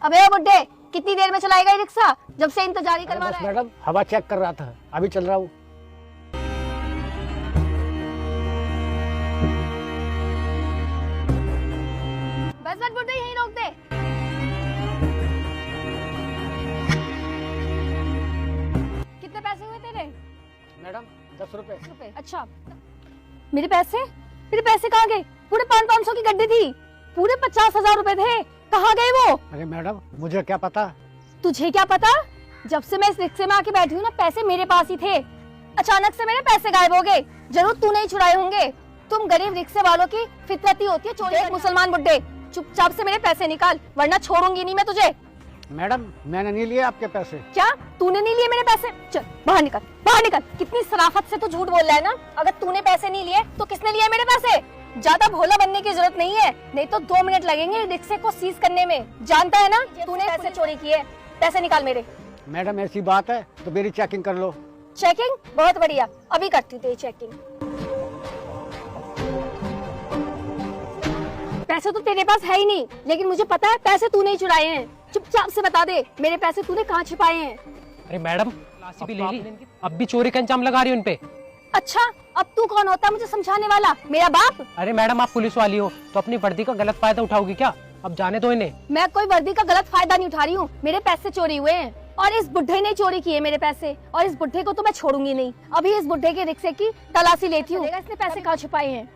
अबे ओ बुड्ढे, कितनी देर में चलाएगा ये रिक्शा? जब से इंतजार ही करवा रहा है। मैडम हवा चेक कर रहा था, अभी चल रहा हूँ। बस बस बुड्ढे, यहीं रोक दे। कितने पैसे हुए तेरे? मैडम 10 रुपए। अच्छा, मेरे पैसे कहाँ गए? पूरे 500 की गड्डी थी, पूरे 50,000 रुपए थे, कहाँ गए वो? अरे मैडम मुझे क्या पता। तुझे क्या पता? जब से मैं इस रिक्शे में आके बैठी हूँ ना, पैसे मेरे पास ही थे। अचानक से मेरे पैसे गायब हो गए। जरूर तूने ही चुराए होंगे। तुम गरीब रिक्शे वालों की फितरत ही होती है चोरी। देख मुसलमान बुड्ढे, चुपचाप से मेरे पैसे निकाल, वरना छोड़ूंगी नहीं मैं तुझे। मैडम मैंने नहीं लिए आपके पैसे। क्या तूने नहीं लिए मेरे पैसे? चल बाहर निकल, बाहर निकल। कितनी शराफत से तू झूठ बोल रहा है ना। अगर तूने पैसे नहीं लिए तो किसने लिए मेरे पैसे? ज्यादा भोला बनने की जरूरत नहीं है, नहीं तो 2 मिनट लगेंगे रिक्शे को सीज करने में। जानता है ना तूने पैसे चोरी किए। पैसे निकाल मेरे। मैडम ऐसी बात है तो मेरी चेकिंग कर लो। चेकिंग? बहुत बढ़िया, अभी करती हूँ तेरी चेकिंग। पैसे तो तेरे पास है ही नहीं, लेकिन मुझे पता है पैसे तूने ही चुराए हैं। चुपचाप से बता दे मेरे पैसे तूने कहाँ छिपाए हैं। अरे मैडम तलाशी भी ले ली, अब भी चोरी का इंजाम लगा रही हो उन पे। अच्छा, अब तू कौन होता है मुझे समझाने वाला? मेरा बाप? अरे मैडम आप पुलिस वाली हो तो अपनी वर्दी का गलत फायदा उठाओगी क्या? अब जाने दो इन्हें। मैं कोई वर्दी का गलत फायदा नहीं उठा रही हूँ। मेरे पैसे चोरी हुए हैं और इस बुढ़े ने चोरी किए मेरे पैसे, और इस बुढ़े को तो मैं छोड़ूंगी नहीं। अभी इस बुढ़े के रिक्शे की तलाशी लेती हूँ, इसने पैसे कहाँ छुपाए हैं।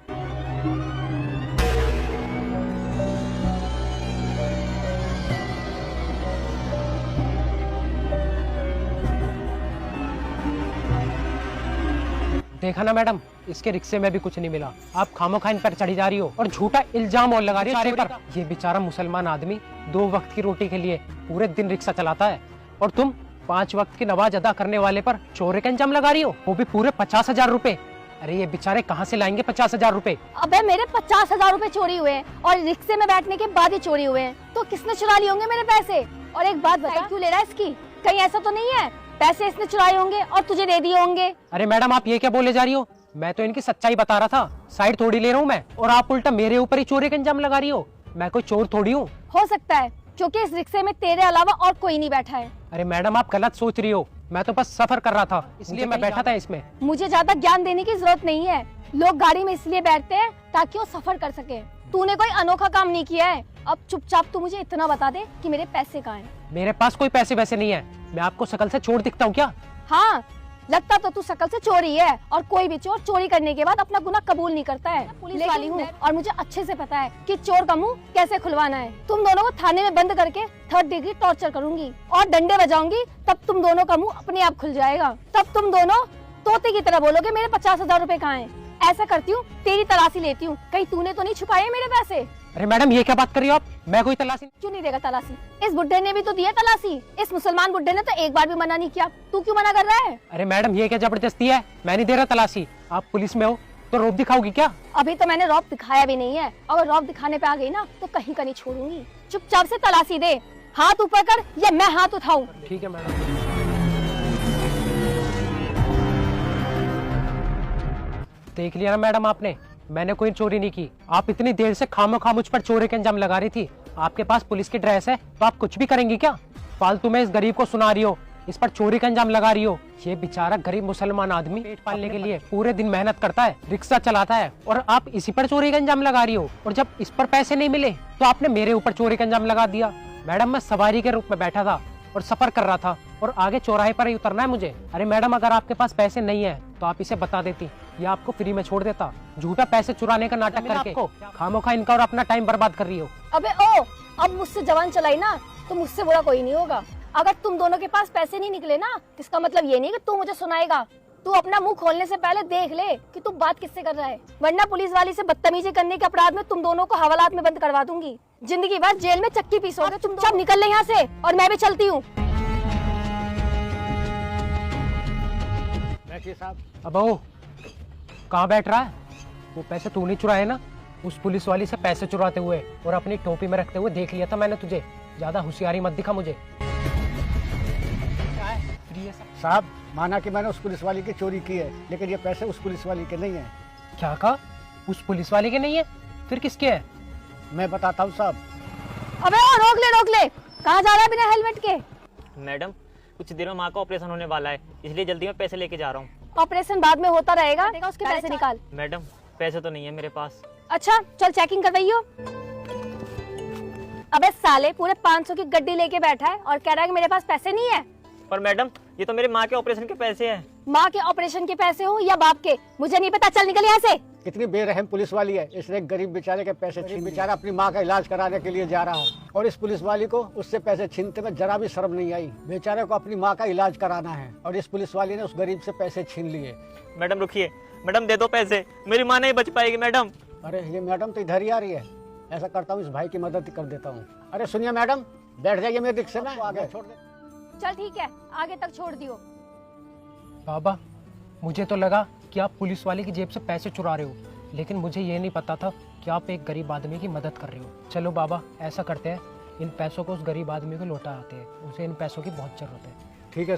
देखा ना मैडम, इसके रिक्शे में भी कुछ नहीं मिला। आप खामोखा इन पर चढ़ी जा रही हो और झूठा इल्जाम और लगा रही हो पर। ये बेचारा मुसलमान आदमी 2 वक्त की रोटी के लिए पूरे दिन रिक्शा चलाता है, और तुम 5 वक्त की नमाज अदा करने वाले पर चोरी का इल्जाम लगा रही हो, वो भी पूरे 50,000 रुपए। अरे ये बेचारे कहाँ से लाएंगे 50,000 रुपए? अबे मेरे 50,000 रुपए चोरी हुए हैं और रिक्शे में बैठने के बाद ही चोरी हुए हैं, तो किसने चुरा लिए होंगे मेरे पैसे? और एक बात बता, क्यों ले रहा है इसकी? कहीं ऐसा तो नहीं है पैसे इसने चुराए होंगे और तुझे दे दिए होंगे? अरे मैडम आप ये क्या बोले जा रही हो? मैं तो इनकी सच्चाई बता रहा था, साइड थोड़ी ले रहा हूँ मैं, और आप उल्टा मेरे ऊपर ही चोरी का इंजाम लगा रही हो। मैं कोई चोर थोड़ी हूँ। हो सकता है, क्योंकि इस रिक्शे में तेरे अलावा और कोई नहीं बैठा है। अरे मैडम आप गलत सोच रही हो, मैं तो बस सफर कर रहा था इसलिए मैं बैठा था इसमें। मुझे ज्यादा ज्ञान देने की जरूरत नहीं है। लोग गाड़ी में इसलिए बैठते हैं ताकि वो सफर कर सके। तूने कोई अनोखा काम नहीं किया है। अब चुपचाप तू मुझे इतना बता दे कि मेरे पैसे कहाँ हैं। मेरे पास कोई पैसे वैसे नहीं है। मैं आपको शक्ल से चोर दिखता हूँ क्या? हाँ, लगता तो तू शक्ल से चोरी है, और कोई भी चोर चोरी करने के बाद अपना गुनाह कबूल नहीं करता है। पुलिस वाली हूँ और मुझे अच्छे से पता है कि चोर का मुंह कैसे खुलवाना है। तुम दोनों को थाने में बंद करके 3rd डिग्री टॉर्चर करूंगी और डंडे बजाऊंगी, तब तुम दोनों का मुंह अपने आप खुल जाएगा। तब तुम दोनों तोते की तरह बोलोगे मेरे 50,000 रुपए कहाँ हैं। ऐसा करती हूँ, तेरी तलाशी लेती हूँ, कहीं तूने तो नहीं छुपाए मेरे पैसे। अरे मैडम ये क्या बात कर रही हो आप? मैं कोई तलाशी क्यों नहीं देगा तलाशी? इस बुड्ढे ने भी तो दिया तलाशी। इस मुसलमान बुड्ढे ने तो एक बार भी मना नहीं किया। तू क्यों मना कर रहा है? अरे मैडम ये क्या जबरदस्ती है? मैं नहीं दे रहा तलाशी। आप पुलिस में हो तो रौब दिखाओगी क्या? अभी तो मैंने रौब दिखाया भी नहीं है। अगर रौब दिखाने पे आ गई ना तो कहीं का नहीं छोड़ूंगी। चुपचाप से तलाशी दे। हाथ ऊपर कर या मैं हाथ उठाऊं? ठीक है मैडम। देख लिया ना मैडम आपने, मैंने कोई चोरी नहीं की। आप इतनी देर से खामोखा मुझ पर चोरी का इंजाम लगा रही थी। आपके पास पुलिस की ड्रेस है तो आप कुछ भी करेंगी क्या? फालतू में इस गरीब को सुना रही हो, इस पर चोरी का इंजाम लगा रही हो। ये बेचारा गरीब मुसलमान आदमी पेट पालने के लिए पूरे दिन मेहनत करता है, रिक्शा चलाता है, और आप इसी पर चोरी का इंजाम लगा रही हो। और जब इस पर पैसे नहीं मिले तो आपने मेरे ऊपर चोरी का इंजाम लगा दिया। मैडम मैं सवारी के रूप में बैठा था और सफर कर रहा था, और आगे चौराहे पर ही उतरना है मुझे। अरे मैडम अगर आपके पास पैसे नहीं है तो आप इसे बता देती, या आपको फ्री में छोड़ देता। झूठा पैसे चुराने का नाटक करके खामोखा इनका और अपना टाइम बर्बाद कर रही हो। अबे ओ, अब मुझसे जवान चलाई ना तो मुझसे बुरा कोई नहीं होगा। अगर तुम दोनों के पास पैसे नहीं निकले ना, इसका मतलब ये नहीं कि तू मुझे सुनाएगा। तू अपना मुंह खोलने से पहले देख ले कि तू बात किससे कर रहा है, वरना पुलिस वाली से बदतमीजी करने के अपराध में तुम दोनों को हवालात में बंद करवा दूंगी। जिंदगी भर जेल में चक्की पीसोगे तुम। सब निकल ले यहाँ से, और मैं भी चलती हूँ। अब वो कहाँ बैठ रहा है? वो पैसे तू नहीं चुराए ना? उस पुलिस वाली से पैसे चुराते हुए और अपनी टोपी में रखते हुए देख लिया था मैंने तुझे। ज्यादा होशियारी मत दिखा मुझे। साहब माना कि मैंने उस पुलिस वाली की चोरी की है, लेकिन ये पैसे उस पुलिस वाली के नहीं है। क्या कहा? उस पुलिस वाली के नहीं है? फिर किसके है? मैं बताता हूँ साहब। अबे ओ, रोक ले। कहाँ जा रहा है बिना हेलमेट के? मैडम कुछ देर में माँ का ऑपरेशन होने वाला है, इसलिए जल्दी में पैसे लेके जा रहा हूँ। ऑपरेशन बाद में होता रहेगा, देखा उसके पैसे निकाल। मैडम पैसे तो नहीं है मेरे पास। अच्छा चल चेकिंग करवाइयो। अबे साले पूरे 500 की गड्डी लेके बैठा है और कह रहा है कि मेरे पास पैसे नहीं है। पर मैडम ये तो मेरे माँ के ऑपरेशन के पैसे हैं। माँ के ऑपरेशन के पैसे हो या बाप के, मुझे नहीं पता, चल निकल यहाँ से। कितनी बेरहम पुलिस वाली है, इसने एक गरीब बेचारे के पैसे छीन, बेचारा अपनी माँ का इलाज कराने के लिए जा रहा है और इस पुलिस वाली को उससे पैसे छीनते में जरा भी शर्म नहीं आई। बेचारे को अपनी माँ का इलाज कराना है और इस पुलिस वाली ने उस गरीब से पैसे छीन लिए। मैडम रुकिए, मैडम दे दो पैसे, मेरी माँ नहीं बच पाएगी मैडम। अरे ये मैडम तो इधर ही आ रही है, ऐसा करता हूँ इस भाई की मदद कर देता हूँ। अरे सुनिए मैडम, बैठ जाइए मेरे रिक्शे में, आगे छोड़ दे। चल ठीक है, आगे तक छोड़ दियो। बाबा मुझे तो लगा कि आप पुलिस वाले की जेब से पैसे चुरा रहे हो, लेकिन मुझे ये नहीं पता था कि आप एक गरीब आदमी की मदद कर रहे हो। चलो बाबा ऐसा करते हैं, इन पैसों को उस गरीब आदमी को लौटा आते हैं, उसे इन पैसों की बहुत जरूरत है। ठीक है।